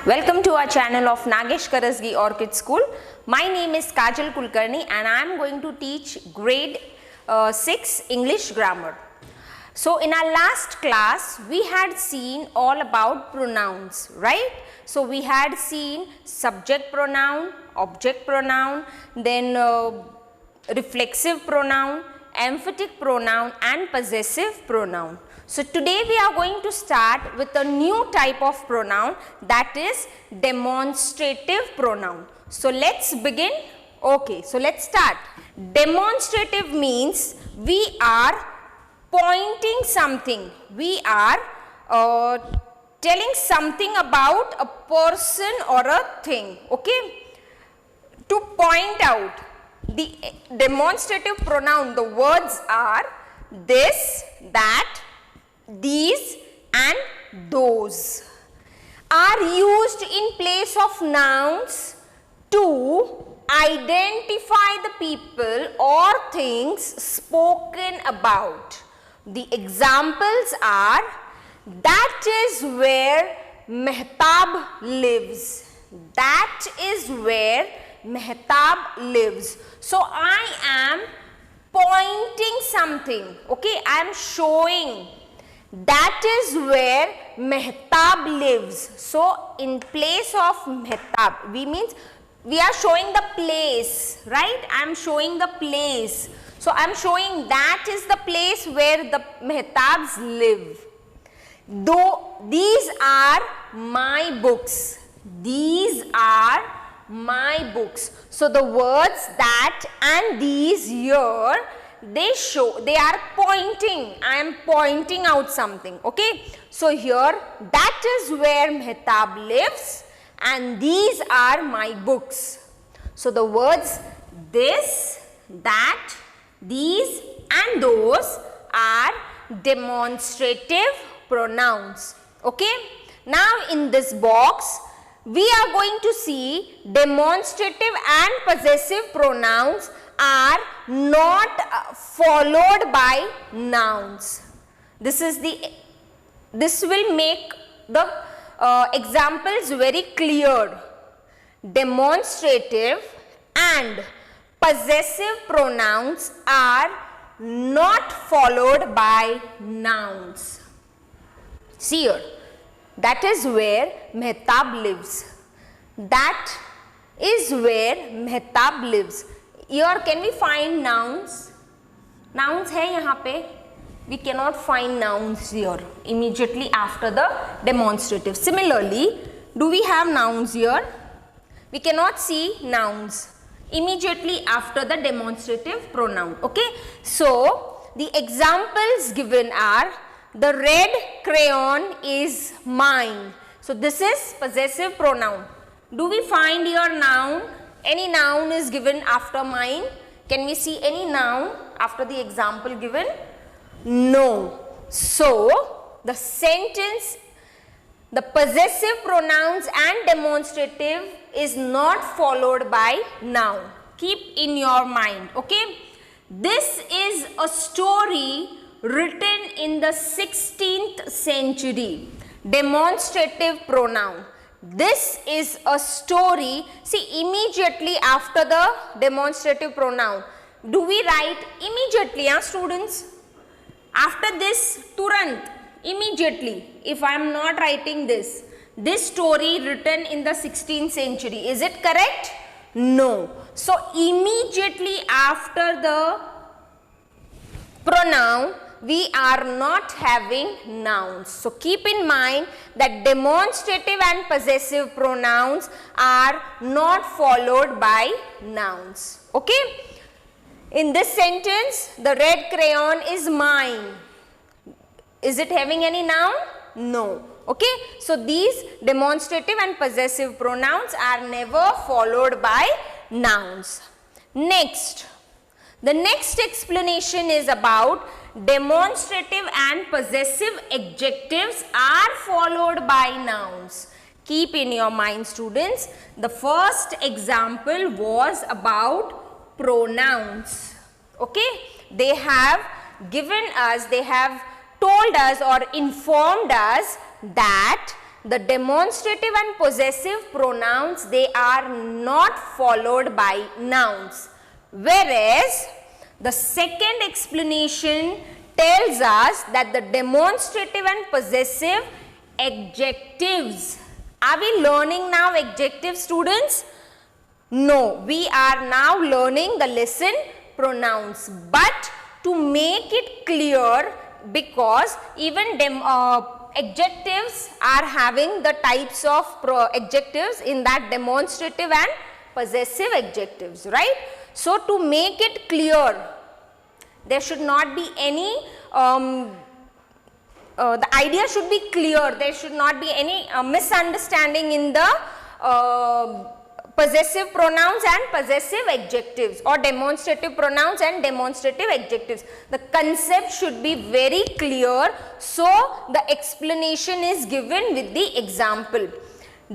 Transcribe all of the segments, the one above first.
Welcome to our channel of Nagesh Karasgi Orchid School. My name is Kajal Kulkarni and I am going to teach grade 6 English grammar. So in our last class we had seen all about pronouns, right? So we had seen subject pronoun, object pronoun, then reflexive pronoun, emphatic pronoun and possessive pronoun. So today we are going to start with a new type of pronoun, that is demonstrative pronoun. So let's begin. Okay, so let's start. Demonstrative means we are pointing something. We are telling something about a person or a thing. Okay, to point out. The demonstrative pronoun, the words are this, that, these and those, are used in place of nouns to identify the people or things spoken about. The examples are, that is where Mehtab lives. That is where Mehtab lives. So I am pointing something, okay, I am showing. That is where Mehtab lives. So in place of Mehtab, we are showing the place, right? I am showing the place. So I am showing that is the place where the Mehtabs live. Though these are my books. These are my books. So the words that and these here, they are pointing. I am pointing out something. Okay. So here, that is where Mehtab lives and these are my books. So the words this, that, these and those are demonstrative pronouns. Okay. Now in this box, we are going to see demonstrative and possessive pronouns are not followed by nouns. This will make the examples very clear. Demonstrative and possessive pronouns are not followed by nouns. See here. That is where Mehtab lives. That is where Mehtab lives. Here can we find nouns? Nouns hai yahan pe. We cannot find nouns here immediately after the demonstrative. Similarly, do we have nouns here? We cannot see nouns immediately after the demonstrative pronoun. Okay. So the examples given are, the red crayon is mine. So this is possessive pronoun. Do we find here noun? Any noun is given after mine? Can we see any noun after the example given? No. So the sentence, the possessive pronouns and demonstrative is not followed by noun. Keep in your mind. Okay. This is a story written in the 16th century. Demonstrative pronoun. This is a story. See, immediately after the demonstrative pronoun, do we write immediately, students? After this, turant, immediately, if I am not writing this story written in the 16th century, is it correct? No. So immediately after the pronoun, we are not having nouns. So keep in mind that demonstrative and possessive pronouns are not followed by nouns. Okay. In this sentence, the red crayon is mine. Is it having any noun? No. Okay. So these demonstrative and possessive pronouns are never followed by nouns. Next. The next explanation is about demonstrative and possessive adjectives are followed by nouns. Keep in your mind, students, the first example was about pronouns. Okay, they have given us, they have told us or informed us that the demonstrative and possessive pronouns, they are not followed by nouns. Whereas the second explanation tells us that the demonstrative and possessive adjectives. Are we learning now adjective, students? No, we are now learning the lesson pronouns. But to make it clear, because even adjectives are having the types of adjectives in that demonstrative and possessive adjectives, right? So to make it clear, there should not be any the idea should be clear. There should not be any misunderstanding in the possessive pronouns and possessive adjectives, or demonstrative pronouns and demonstrative adjectives. The concept should be very clear, so the explanation is given with the example.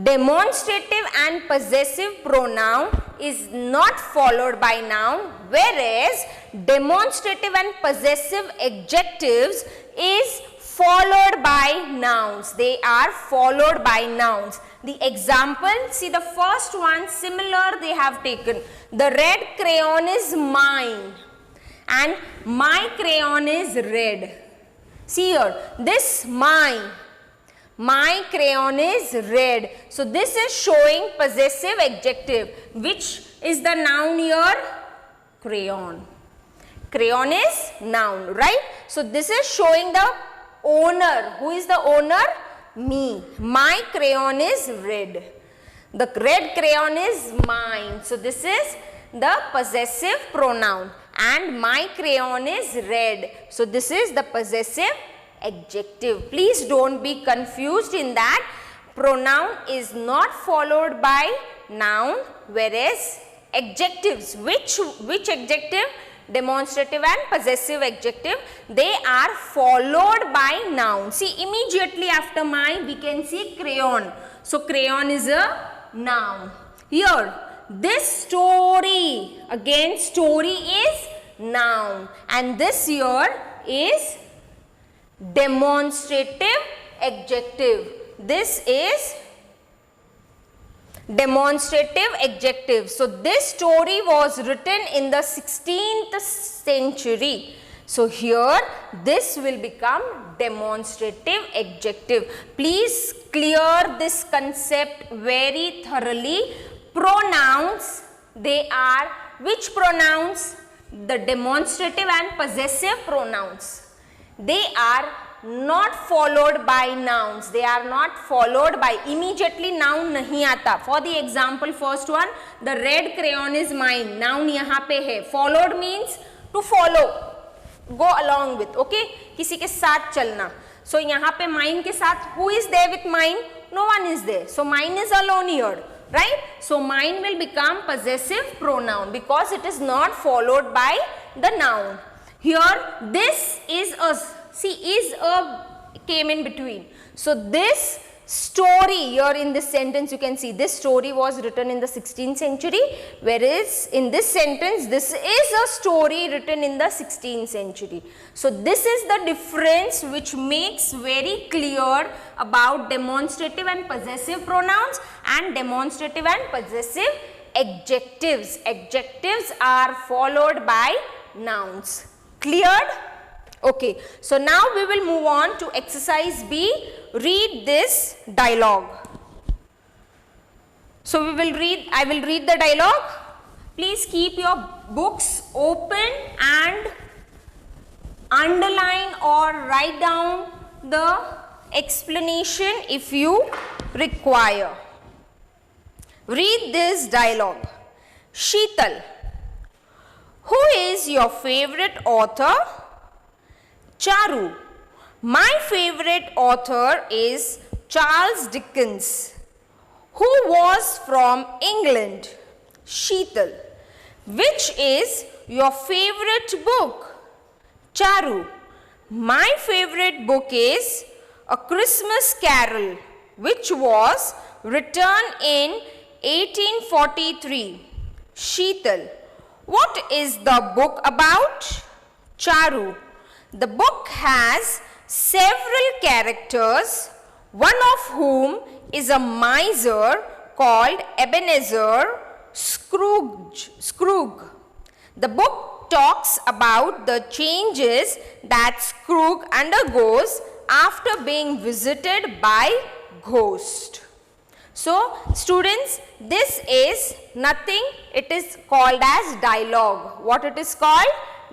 Demonstrative and possessive pronoun is not followed by noun, whereas demonstrative and possessive adjectives is followed by nouns. They are followed by nouns. The example, see the first one, similar they have taken. The red crayon is mine and my crayon is red. See here, this my crayon is red. So this is showing possessive adjective. Which is the noun here? Crayon. Crayon is noun, right? So this is showing the owner. Who is the owner? Me. My crayon is red. The red crayon is mine. So this is the possessive pronoun, and my crayon is red. So this is the possessive adjective. Please don't be confused in that. Pronoun is not followed by noun, whereas adjectives, which adjective? Demonstrative and possessive adjective, they are followed by noun. See, immediately after my, we can see crayon. So crayon is a noun. Here, this story, again story is noun, and this here is demonstrative adjective. This is demonstrative adjective. So this story was written in the 16th century. So here this will become demonstrative adjective. Please clear this concept very thoroughly. Pronouns, they are which pronouns? The demonstrative and possessive pronouns. They are not followed by nouns. They are not followed by, immediately noun nahi aata. For the example, first one, the red crayon is mine. Noun yahan pe hai. Followed means to follow, go along with, okay? किसी के साथ चलना. So यहाँ पे mine के साथ, who is there with mine? No one is there. So mine is alone here, right? So mine will become possessive pronoun because it is not followed by the noun. Here this is a, see, is a came in between. So this story here in this sentence, you can see this story was written in the 16th century, whereas in this sentence this is a story written in the 16th century. So this is the difference which makes very clear about demonstrative and possessive pronouns and demonstrative and possessive adjectives. Adjectives are followed by nouns. Cleared? Okay, so now we will move on to exercise B. Read this dialogue. So we will read, I will read the dialogue. Please keep your books open and underline or write down the explanation if you require. Read this dialogue. Sheetal, who is your favorite author? Charu, my favorite author is Charles Dickens, who was from England. Sheetal, which is your favorite book? Charu, my favorite book is A Christmas Carol, which was written in 1843. Sheetal, what is the book about? Charu, the book has several characters one of whom is a miser called Ebenezer Scrooge. The book talks about the changes that Scrooge undergoes after being visited by ghosts. So students, this is nothing, it is called as dialogue. What it is called?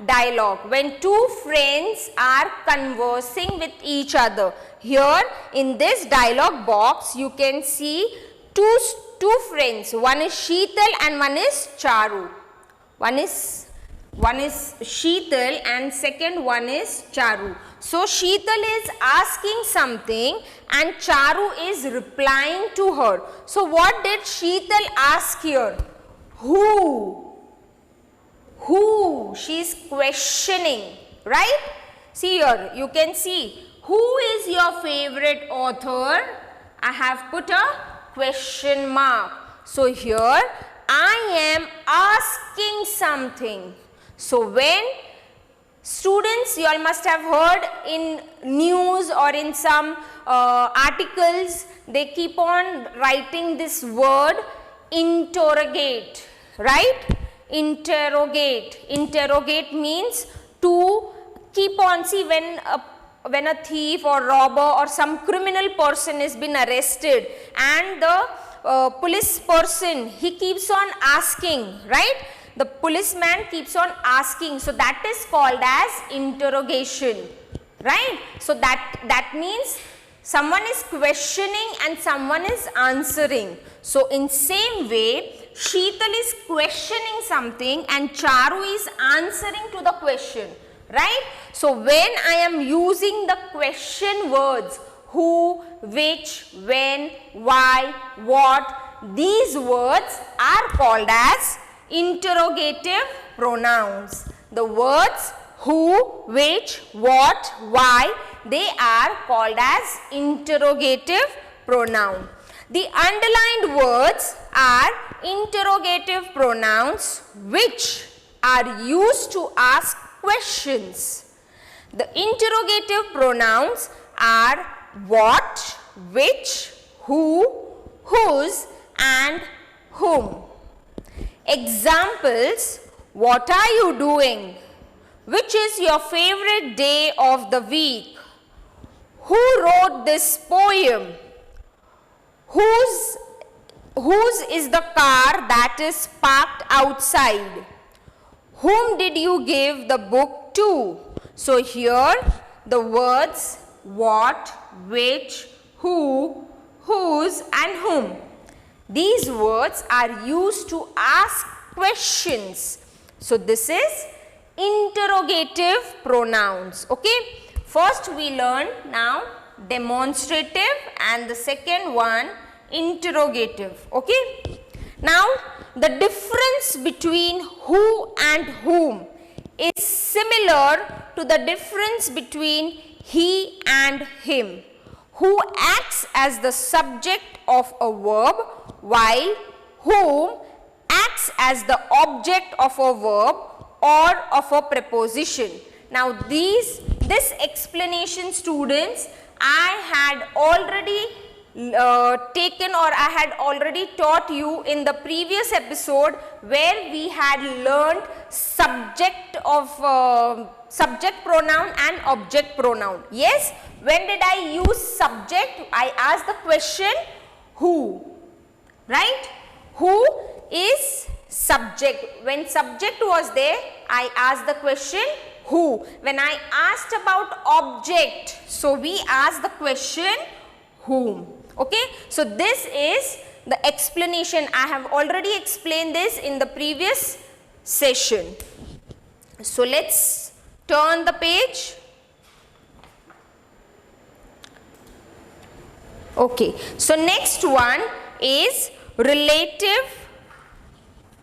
Dialogue. When two friends are conversing with each other. Here in this dialogue box you can see two friends. One is Sheetal and one is Charu. One is Sheetal and second one is Charu. So Sheetal is asking something and Charu is replying to her. So what did Sheetal ask here? Who? She is questioning, right? See here, you can see, who is your favorite author? I have put a question mark. So here I am asking something. So when students, you all must have heard in news or in some articles, they keep on writing this word interrogate, right? Interrogate. Interrogate means to keep on, see when a thief or robber or some criminal person is been arrested and the police person, he keeps on asking, right? The policeman keeps on asking, so that is called as interrogation, right? So that means someone is questioning and someone is answering. So in same way, Sheetal is questioning something and Charu is answering to the question, right? So when I am using the question words, who, which, when, why, what, these words are called as interrogative pronouns. The words who, which, what, why, they are called as interrogative pronoun. The underlined words are interrogative pronouns which are used to ask questions. The interrogative pronouns are what, which, who, whose and whom. Examples: what are you doing? Which is your favorite day of the week? Who wrote this poem? Whose is the car that is parked outside? Whom did you give the book to? So here the words what, which, who, whose and whom. These words are used to ask questions. So this is interrogative pronouns. Okay. First we learn now demonstrative and the second one interrogative. Okay. Now the difference between who and whom is similar to the difference between he and him. Who acts as the subject of a verb while whom acts as the object of a verb or of a preposition. Now this explanation, students, I had already taken or I had already taught you in the previous episode where we had learned subject pronoun and object pronoun. Yes, when did I use subject? I asked the question who, right? Who is subject. When subject was there, I asked the question who. When I asked about object, so we asked the question whom. Okay, so this is the explanation. I have already explained this in the previous session. So let's turn the page. Okay, so next one is relative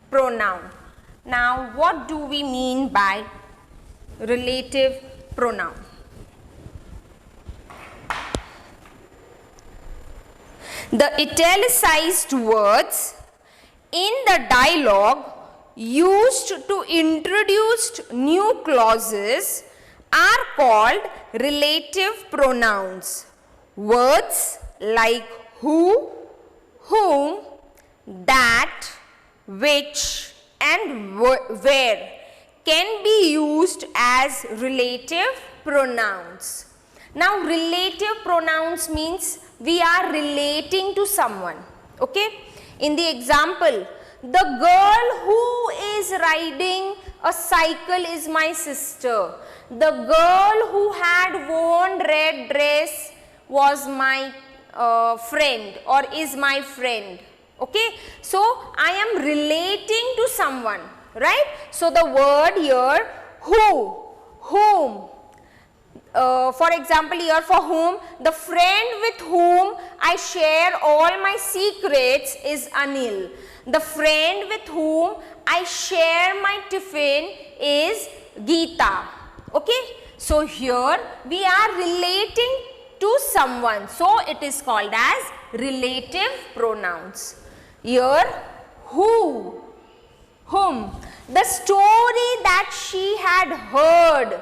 pronoun. Now what do we mean by relative pronoun? The italicized words in the dialogue used to introduce new clauses are called relative pronouns. Words like who, whom, that, which and where can be used as relative pronouns. Now relative pronouns means we are relating to someone, okay. In the example, the girl who is riding a cycle is my sister. The girl who had worn red dress was my friend or is my friend, okay. So I am relating to someone, right. So the word here who, whom, for example here for whom, the friend with whom I share all my secrets is Anil. The friend with whom I share my tiffin is Geeta, okay. So here we are relating to someone, so it is called as relative pronouns. Here who, whom, the story that she had heard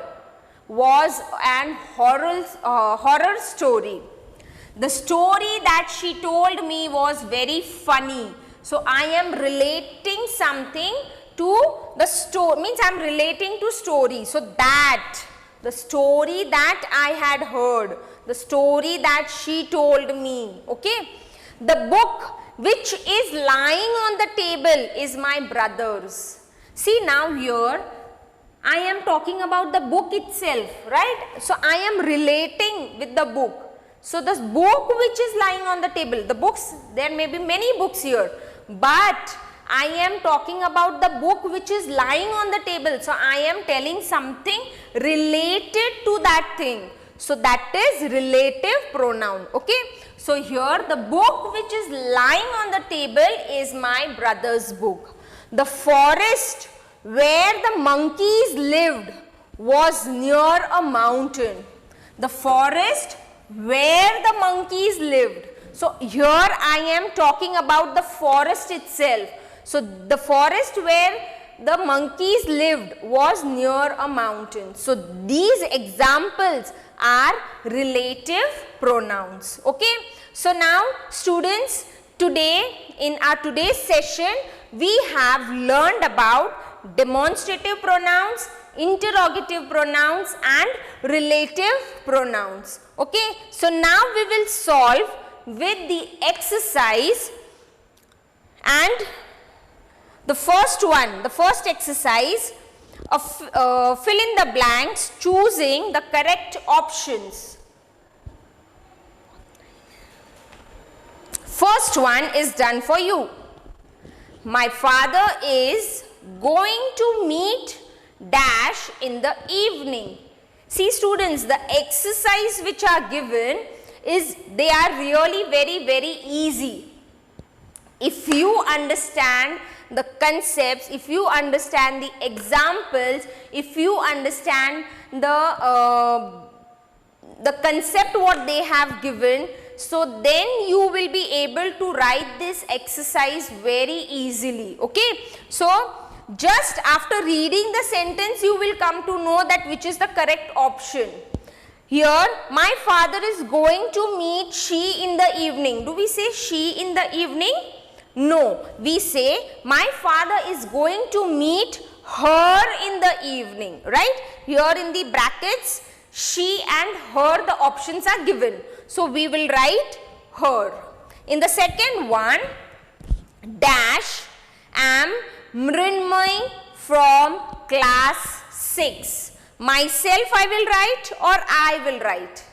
was an horror story. The story that she told me was very funny. So I am relating something to the story, means I am relating to story. So that, the story that I had heard, the story that she told me, okay. The book which is lying on the table is my brother's. See now here I am talking about the book itself, right. So I am relating with the book. So the book which is lying on the table, the books, there may be many books here, but I am talking about the book which is lying on the table. So I am telling something related to that thing. So that is relative pronoun, okay. So here the book which is lying on the table is my brother's book. The forest where the monkeys lived was near a mountain. The forest where the monkeys lived. So here I am talking about the forest itself. So the forest where the monkeys lived was near a mountain. So these examples are relative pronouns, okay. So now students, today in our today's session we have learned about demonstrative pronouns, interrogative pronouns and relative pronouns, okay. So now we will solve with the exercise, and the first one, the first exercise of fill in the blanks choosing the correct options. First one is done for you. My father is going to meet dash in the evening. See students, the exercise which are given is, they are really very easy. If you understand the concepts, if you understand the examples, if you understand the concept what they have given, so then you will be able to write this exercise very easily, okay. So just after reading the sentence you will come to know that which is the correct option. Here my father is going to meet she in the evening. Do we say she in the evening? No, we say my father is going to meet her in the evening, right. Here in the brackets she and her, the options are given. So we will write her. In the second one, dash am Mrinmay from class 6. Myself I will write or I will write?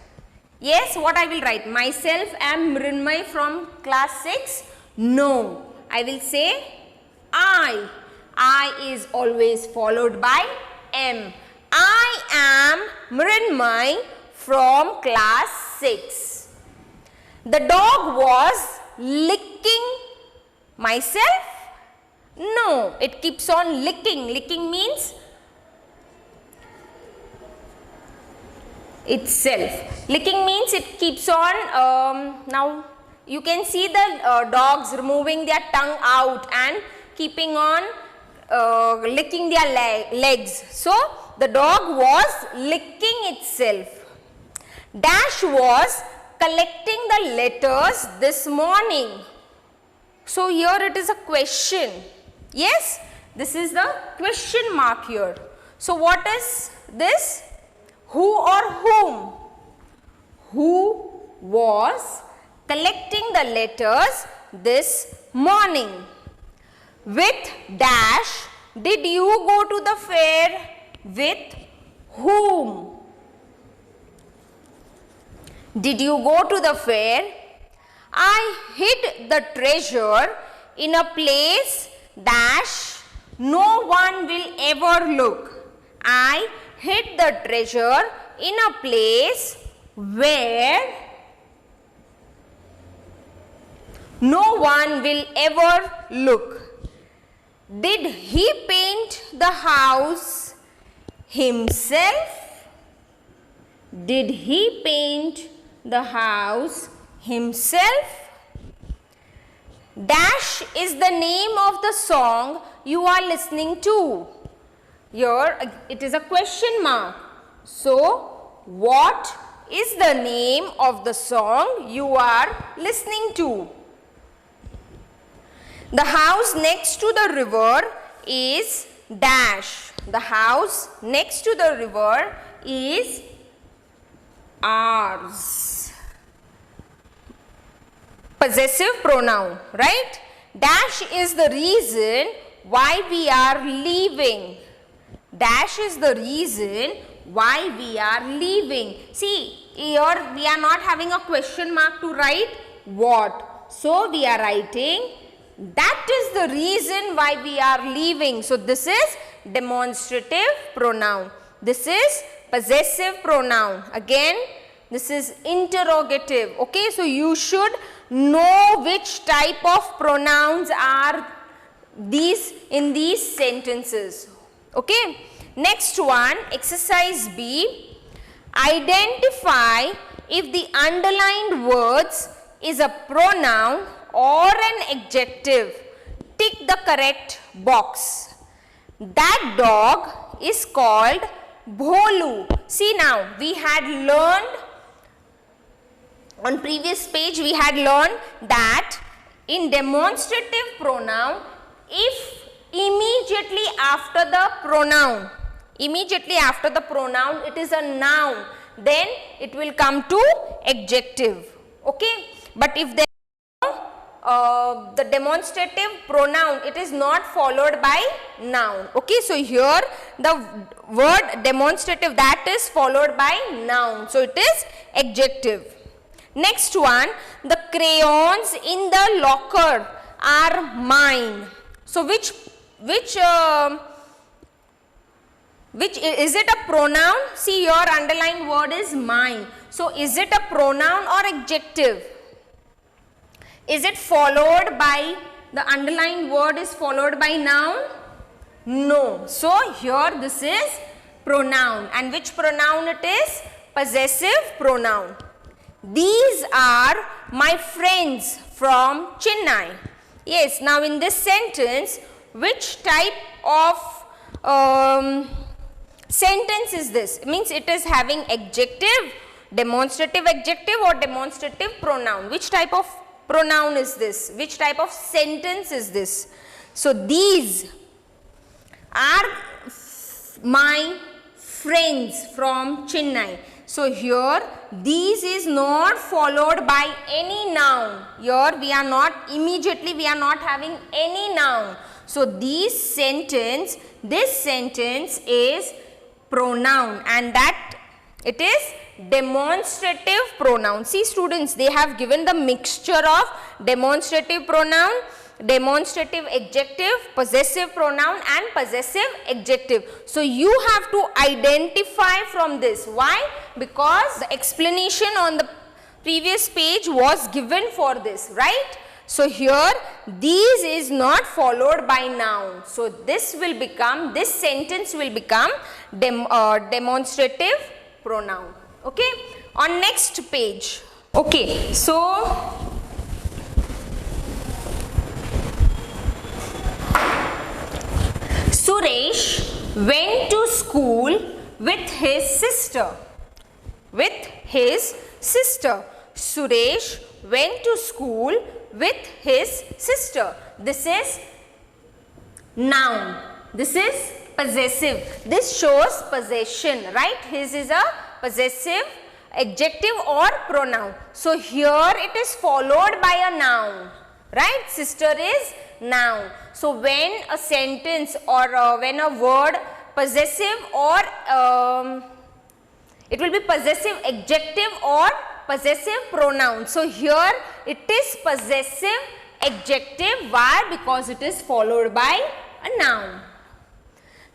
Yes, what I will write? Myself am Mrinmay from class 6? No, I will say I. I is always followed by am. I am Mrinmay from class 6. The dog was licking myself? No, it keeps on licking. Licking means itself. Licking means it keeps on, now you can see the dogs removing their tongue out and keeping on licking their legs. So the dog was licking itself. Dash was collecting the letters this morning. So here it is a question. Yes, this is the question mark here. So what is this? Who or whom? Who was collecting the letters this morning? With dash did you go to the fair? With whom did you go to the fair? I hid the treasure in a place dash no one will ever look. I hid the treasure in a place where no one will ever look. Did he paint the house himself? Did he paint the house himself? Dash is the name of the song you are listening to. Here it is a question mark. So, what is the name of the song you are listening to? The house next to the river is dash. The house next to the river is ours. Possessive pronoun, right? Dash is the reason why we are leaving. Dash is the reason why we are leaving. See, here we are not having a question mark to write what. So, we are writing that is the reason why we are leaving. So, this is demonstrative pronoun. This is possessive pronoun. Again, this is interrogative. Okay, so you should know which type of pronouns are these in these sentences. Okay, next one, exercise B. Identify if the underlined words is a pronoun or an adjective. Tick the correct box. That dog is called Bholu. See, now we had learned on previous page, we had learned that in demonstrative pronoun, if immediately after the pronoun it is a noun, then it will come to adjective. Okay, but if there the demonstrative pronoun, it is not followed by noun. Okay, so here the word demonstrative, that is followed by noun, so it is adjective. Next one, the crayons in the locker are mine. So which is it a pronoun? See, your underlined word is mine. So is it a pronoun or adjective? Is it followed by, the underlined word is followed by noun? No. So here this is pronoun, and which pronoun it is? Possessive pronoun. These are my friends from Chennai. Yes, now in this sentence, which type of sentence is this? It means it is having adjective, demonstrative adjective or demonstrative pronoun. Which type of pronoun is this? Which type of sentence is this? So, these are my friends from Chennai. So, here these is not followed by any noun. Here we are not immediately, we are not having any noun. So, this sentence is pronoun, and that it is demonstrative pronoun. See students, they have given the mixture of demonstrative pronoun, demonstrative adjective, possessive pronoun and possessive adjective. So you have to identify from this. Why? Because the explanation on the previous page was given for this, right? So here these is not followed by noun. So this will become, this sentence will become demonstrative pronoun. Okay, on next page. Okay, so Suresh went to school with his sister. Suresh went to school with his sister. This is noun. This is possessive. This shows possession, right? His is a possessive adjective or pronoun. So here it is followed by a noun, right? Sister is noun. So when a sentence or when a word possessive or it will be possessive adjective or possessive pronoun. So here it is possessive adjective. Why? Because it is followed by a noun.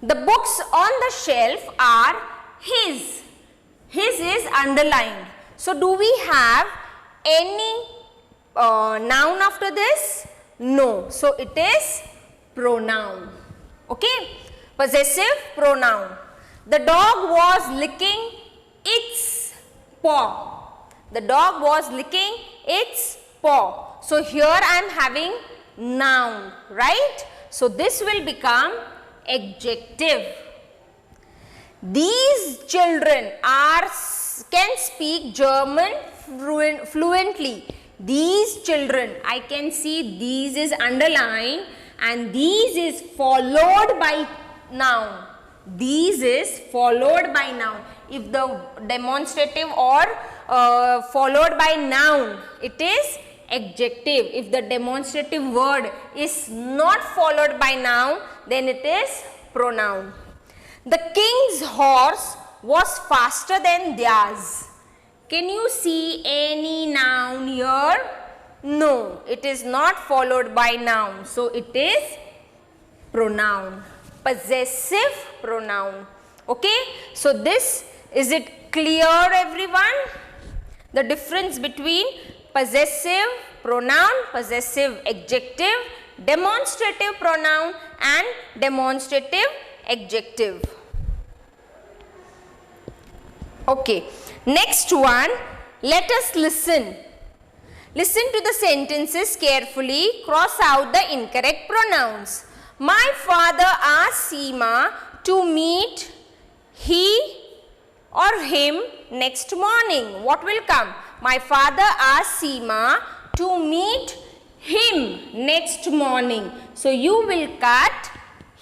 The books on the shelf are his. His is underlined. So do we have any noun after this? No. So it is pronoun. Okay. Possessive pronoun. The dog was licking its paw. The dog was licking its paw. So here I am having noun, right? So this will become adjective. These children can speak German fluently. These children, I can see these is underlined and these is followed by noun. These is followed by noun. If the demonstrative or followed by noun, it is adjective. If the demonstrative word is not followed by noun, then it is pronoun. The king's horse was faster than theirs. Can you see any noun here? No, it is not followed by noun. So it is pronoun. Possessive pronoun. Okay. So this, is it clear everyone? The difference between possessive pronoun, possessive adjective, demonstrative pronoun and demonstrative adjective. Okay, next one, let us listen. Listen to the sentences carefully, cross out the incorrect pronouns. My father asked Seema to meet he or him next morning. What will come? My father asked Seema to meet him next morning. So you will cut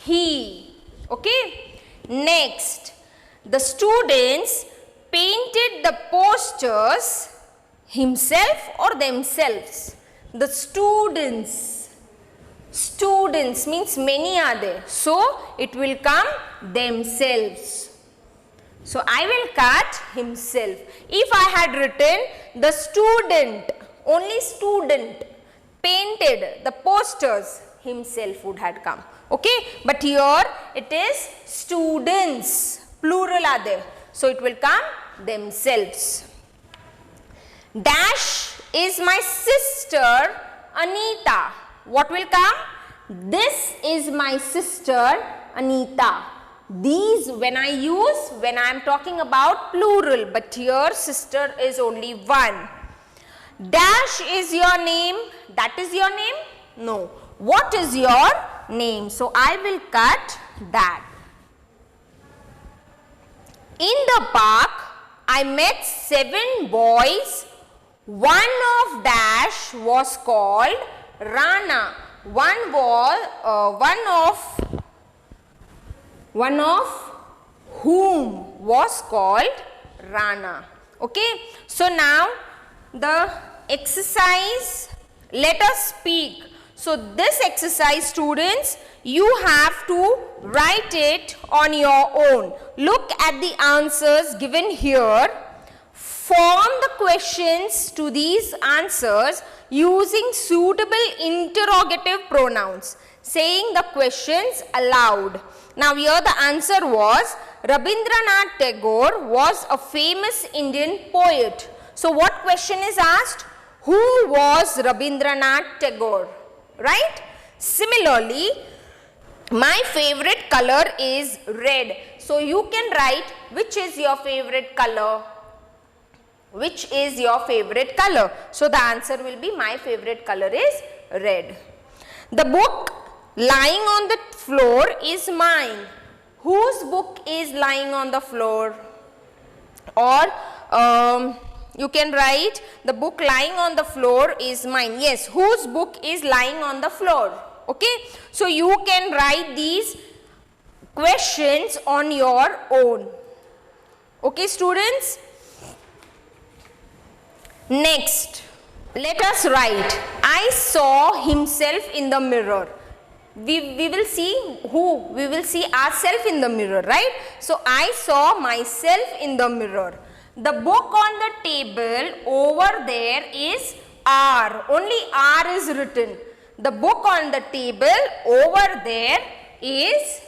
he. Okay. Next, the students painted the posters himself or themselves. The students means many are there. So it will come themselves. So I will cut himself. If I had written the student, only student painted the posters, himself would have come. Okay. But here it is students, plural are there. So it will come themselves. Dash is my sister Anita. What will come? This is my sister Anita. These when I am talking about plural, but here sister is only one. Dash is your name. That is your name? No. What is your name? So I will cut that. In the park, I met 7 boys. One of Dash was called Rana. One of whom was called Rana. Okay. So now the exercise, let us speak. So this exercise, students, you have to write it on your own. Look at the answers given here. Form the questions to these answers using suitable interrogative pronouns, saying the questions aloud. Now here the answer was, Rabindranath Tagore was a famous Indian poet. So what question is asked? Who was Rabindranath Tagore? Right? Similarly, my favorite color is red. So you can write which is your favorite color. Which is your favorite color? So the answer will be my favorite color is red. The book lying on the floor is mine. Whose book is lying on the floor? Or You can write the book lying on the floor is mine. Yes, whose book is lying on the floor? Okay, so you can write these questions on your own. Okay, students. Next, let us write, I saw himself in the mirror. We will see who? We will see ourselves in the mirror, right? So, I saw myself in the mirror. The book on the table over there is R. Only R is written. The book on the table over there is,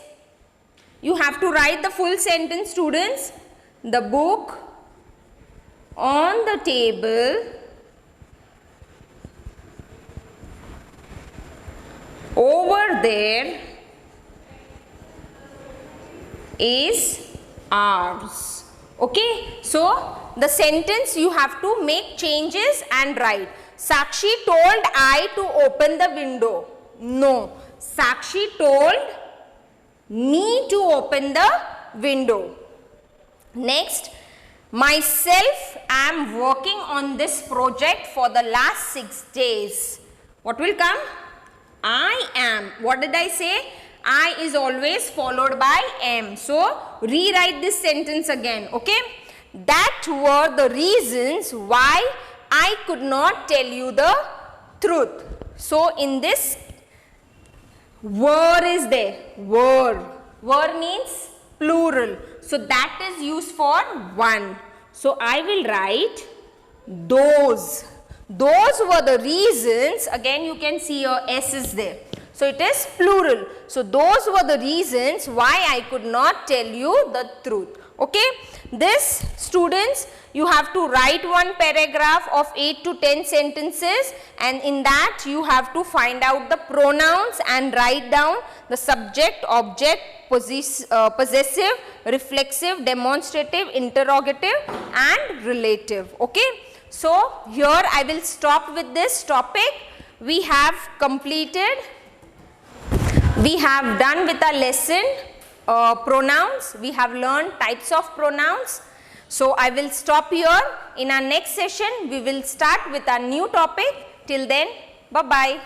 you have to write the full sentence, students. The book on the table over there is ours. Okay, so the sentence you have to make changes and write. Sakshi told I to open the window. No, Sakshi told me to open the window. Next, myself am working on this project for the last 6 days. What will come? I am. What did I say? I is always followed by am. So, rewrite this sentence again. Okay. That were the reasons why I could not tell you the truth. So, in this, were is there. Were. Were means plural. So, that is used for one. So, I will write those. Those were the reasons. Again, you can see your S is there. So, it is plural. So, those were the reasons why I could not tell you the truth. Okay. This, students, you have to write one paragraph of 8 to 10 sentences, and in that you have to find out the pronouns and write down the subject, object, possessive, reflexive, demonstrative, interrogative and relative. Okay. So, here I will stop with this topic. We have completed. We have done with our lesson pronouns. We have learned types of pronouns. So, I will stop here. In our next session, we will start with a new topic. Till then, bye-bye.